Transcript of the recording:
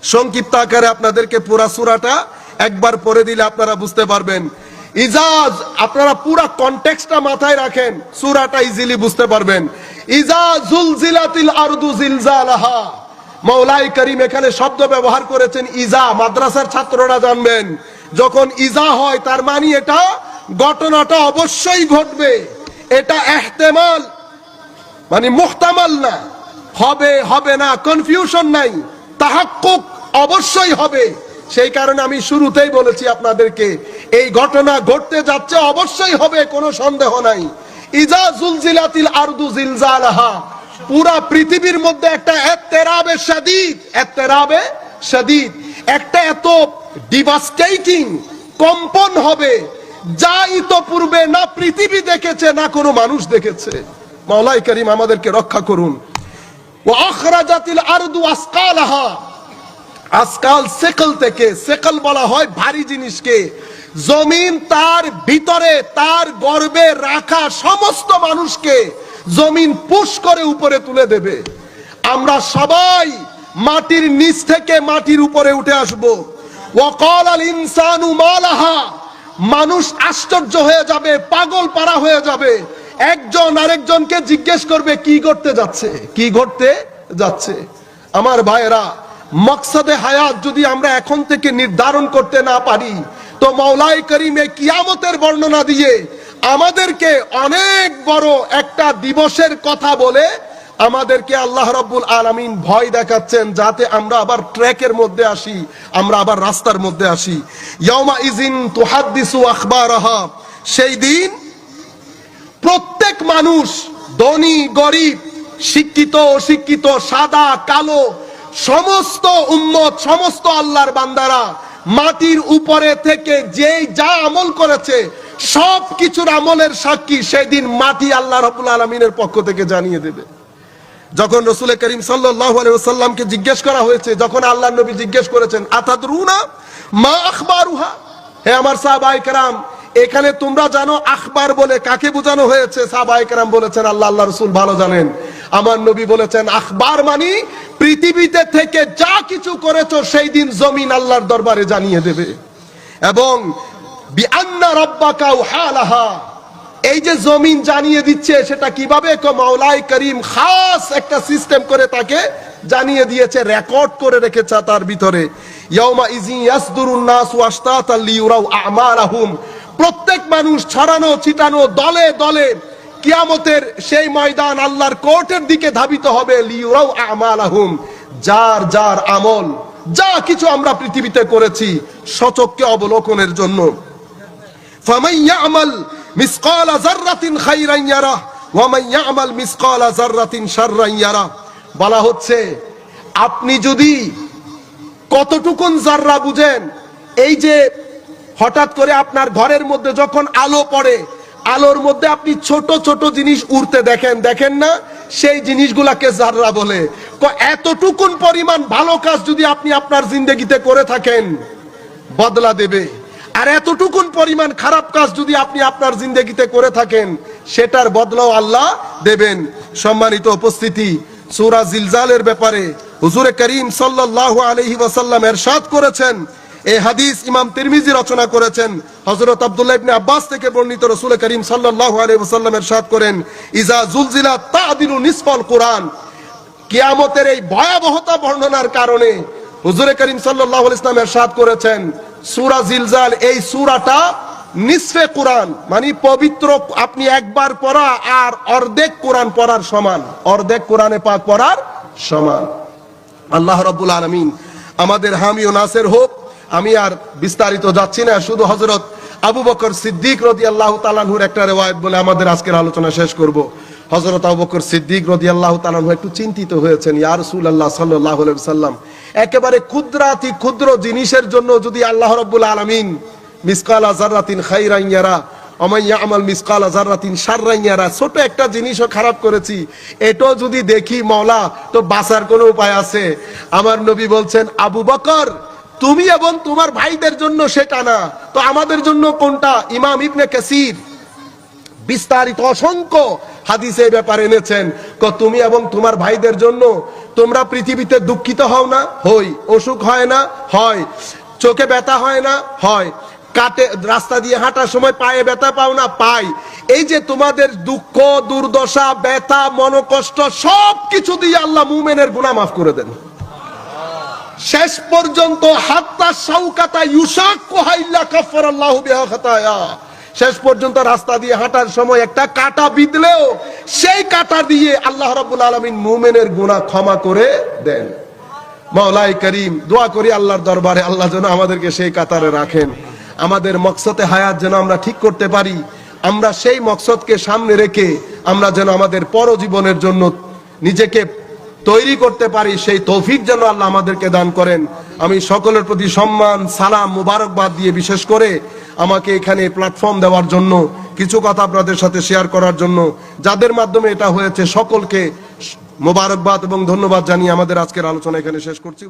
সংক্ষিপ্ত আকারে আপনাদেরকে পুরা সূরাটা একবার পড়ে দিলে আপনারা বুঝতে পারবেন। ইজাজ, আপনারা পুরা কনটেক্সটটা মাথায় রাখেন, সূরাটা ইজিলি বুঝতে পারবেন। ইজা জুলজিলাতিল আরদু জিলজালাহা, মাওলাই করিম এখানে শব্দ ব্যবহার করেছেন ইজা। মাদ্রাসার ছাত্ররা জানবেন, যখন ইজা হয় তার মানে এটা ঘটনাটা অবশ্যই ঘটবে, এটা ইহতিমাল মানে মুহতামাল না, হবে হবে না, কনফিউশন নাই, তাহাক্কুক অবশ্যই হবে। সেই কারণে আমি শুরুতেই বলেছি আপনাদেরকে এই ঘটনা ঘটতে যাচ্ছে, অবশ্যই হবে, কোনো সন্দেহ নাই। ইজা জুলজিলাতিল আরদু জিলজালাহা, পুরা পৃথিবীর মধ্যে একটা ইত্তেরাবে শাদীদ, একটা এত ডিভাস্টেটিং কম্পন হবে যা ইতোপূর্বে না পৃথিবী দেখেছে না কোনো মানুষ দেখেছে। মাওলাই করিম আমাদেরকে রক্ষা করুন। ওয়া আখরাজাতিল আরদু আসকালাহা, আসকাল সেকল থেকে, সেকল বলা হয় ভারী জিনিসকে। জমিন তার ভিতরে তার গর্ভে রাখা সমস্ত মানুষকে জমিন পুশ করে উপরে তুলে দেবে। আমরা সবাই মাটির নিচ থেকে মাটির উপরে উঠে আসব। ওয়াকালাল ইনসানু মালাহা, মানুষ আশ্চর্য হয়ে যাবে, পাগল পারা হয়ে যাবে। একজন আরেকজনকে জিজ্ঞেস করবে কি ঘটতে যাচ্ছে, কি ঘটতে যাচ্ছে। আমার ভাইয়েরা, মকসদে হায়াত যদি আমরা এখন থেকে নির্ধারণ করতে না পারি, তো মাওলাই করিমে কিয়ামতের বর্ণনা দিয়ে আমাদেরকে অনেক বড় একটা দিবসের কথা বলে আমাদেরকে আল্লাহ রাব্বুল আলামিন ভয় দেখাচ্ছেন, যাতে আমরা আবার ট্র্যাকের মধ্যে আসি, আমরা আবার রাস্তার মধ্যে আসি। ইয়াউমা ইজিন তুহাদ্দিসু আখবারাহা, সেই দিন প্রত্যেক মানুষ, ধনী গরিব, শিক্ষিত অশিক্ষিত, সাদা কালো, সমস্ত উম্মত, সমস্ত আল্লাহর বান্দারা মাটির উপরে থেকে যেই যা আমল করেছে সব কিছুর আমলের সাক্ষী সেদিন মাটি আল্লাহ রাব্বুল আলামিনের পক্ষ থেকে জানিয়ে দেবে। যখন রাসূল করিম সাল্লাল্লাহু আলাইহি ওয়াসাল্লামকে জিজ্ঞেস করা হয়েছে, যখন আল্লাহর নবী জিজ্ঞেস করেছেন আতাদরুনা মা আখবারুহা, হে আমার সাহাবায়ে কেরাম, এখানে তোমরা জানো আখবার বলে কাকে বোঝানো হয়েছে? সাহাবায়ে কেরাম বলেছেন আল্লাহ রাসূল ভালো জানেন। আমার নবী বলেছেন আখবার মানে পৃথিবীতে থেকে যা কিছু করেছো সেই দিন জমিন আল্লাহর দরবারে জানিয়ে দেবে। এবং বিআন্না রাব্বাকা ওয়াহালাহা, এই যে জমিন জানিয়ে দিচ্ছে সেটা কিভাবে? মাওলাই করিম খাস একটা সিস্টেম করে তাকে জানিয়ে দিয়েছে, রেকর্ড করে রেখেছে তার ভিতরে। ইয়াউমা ইযিন ইয়াসদুরুন নাসু আশতাতাল লিয়ুরাউ আমালাহুম, প্রত্যেক মানুষ ছড়ানো ছিটানো দলে দলে কিয়ামতের সেই ময়দান আল্লাহর কোর্টের দিকে ধাবিত হবে। লিয়ুরাউ আমালাহুম, যার যার আমল, যা কিছু আমরা পৃথিবীতে করেছি সচক্ষে অবলোকনের জন্য। ফামান ইয়ামাল মিসকালা যাররাতিন খায়রান ইয়ারা ওয়া মান ইয়ামাল মিসকালা যাররাতিন শাররান ইয়ারা, বলা হচ্ছে আপনি যদি কতটুকুন যাররা বুঝেন, এই যে হঠাৎ করে আপনার ঘরের মধ্যে যখন আলো পড়ে, আলোর মধ্যে আপনি ছোট ছোট জিনিস উড়তে দেখেন, দেখেন না? সেই জিনিসগুলাকে যাররা বলে। এতটুকুন পরিমাণ ভালো কাজ যদি আপনি আপনার জিন্দেগিতে করে থাকেন বদলা দেবে, আর এতটুকুন পরিমাণ খারাপ কাজ যদি আপনি আপনার জিন্দেগিতে করে থাকেন সেটার বদলাও আল্লাহ দেবেন। সম্মানিত উপস্থিতি, সূরা জিলজালের ব্যাপারে হুজুরে করিম সাল্লাল্লাহু আলাইহি ওয়াসাল্লাম ইরশাদ করেছেন, এই হাদিস ইমাম তিরমিজি রচনা করেছেন, হযরত আব্দুল্লাহ ইবনে আব্বাস থেকে বর্ণিত। রাসূল করিম সাল্লাল্লাহু আলাইহি ওয়াসাল্লাম ইরশাদ করেন, ইজা জুলজিলাত তা'দিলু নিসফাল কুরআন, কিয়ামতের এই ভয়াবহতা বর্ণনার কারণে হুজুরে করিম সাল্লাল্লাহু আলাইহি ওয়াসাল্লাম ইরশাদ করেছেন সূরা জিলজাল এই সূরাটা নিসফে কুরআন, মানে পবিত্র আপনি একবার পড়া আর অর্ধেক কোরআন পড়ার সমান, অর্ধেক কোরআনে পাক পড়ার সমান। আল্লাহ রাব্বুল আলামিন আমাদের হামি ও নাসির হোক। আমি আর বিস্তারিত যাচ্ছি না, শুধু হযরত আবু বকর সিদ্দিক রাদিয়াল্লাহু তাআলা আনহুর একটা রিওয়ায়াত বলে আমাদের আজকের আলোচনা শেষ করব। হযরত আবু বকর সিদ্দিক রাদিয়াল্লাহু তাআলা আনহু একটু চিন্তিত হয়েছেন, ইয়া রাসূলুল্লাহ সাল্লাল্লাহু আলাইহি ওয়াসাল্লাম, একেবারে ক্ষুদ্রাতি ক্ষুদ্র জিনিসের জন্য যদি আল্লাহ রাব্বুল আলামিন মিসকালা যাররাতিন খায়রান ইয়ারা ওয়া মান ইয়ামাল মিসকালা যাররাতিন শাররান ইয়ারা, ছোট একটা জিনিসও খারাপ করেছি এটাও যদি দেখি মাওলা, তো বাঁচার কোনো উপায় আছে? আমার নবী বলছেন, আবু বকর তুমি এবং তোমার ভাইদের জন্য সেটা না, তো আমাদের জন্য কোনটা? ইমাম ইবনে কাসির বিস্তারিত অসংখ্য হাদিসে এই ব্যাপারে এনেছেন, তুমি এবং তোমার ভাইদের জন্য তোমরা পৃথিবীতে দুঃখিত হও না? হই। অসুখ হয় না? হয়। চোখে ব্যথা হয় না? হয়। কাটে রাস্তা দিয়ে হাঁটার সময় পায়ে ব্যথা পাও না? পাই। এই যে তোমাদের দুঃখ, দুর্দশা, ব্যথা, মনোকষ্ট সবকিছু দিয়ে আল্লাহ মুমিনের গুনাহ মাফ করে দেন। শেষ পর্যন্ত হাত্তা শাওকাতা ইউশাক্কুহা ইল্লা কাফারাল্লাহু বিহা খাতায়া। শেষ পর্যন্ত রাস্তা দিয়ে হাঁটার সময় একটা কাঁটা বিঁধলেও সেই কাঁটা দিয়ে আল্লাহ রাব্বুল আলামিন মুমিনের গুনাহ ক্ষমা করে দেন। মাওলাই করিম, দোয়া করি আল্লাহর দরবারে আল্লাহ যেন আমাদেরকে সেই কাতারে রাখেন। আমাদের মকসদে হায়াত যেন আমরা ঠিক করতে পারি। আমরা সেই মকসদকে সামনে রেখে আমরা যেন আমাদের পরজীবনের জন্য নিজেকে তৈরি করতে পারি, সেই তৌফিক যেন আল্লাহ আমাদেরকে দান করেন। আমি সকলের প্রতি সম্মান, সালাম, মুবারকবাদ দিয়ে বিশেষ করে আমাকে এখানে প্ল্যাটফর্ম দেওয়ার জন্য, কিছু কথা আপনাদের সাথে শেয়ার করার জন্য, যাদের মাধ্যমে এটা হয়েছে সকলকে মোবারকবাদ এবং ধন্যবাদ জানিয়ে আমাদের আজকের আলোচনা এখানে শেষ করছি।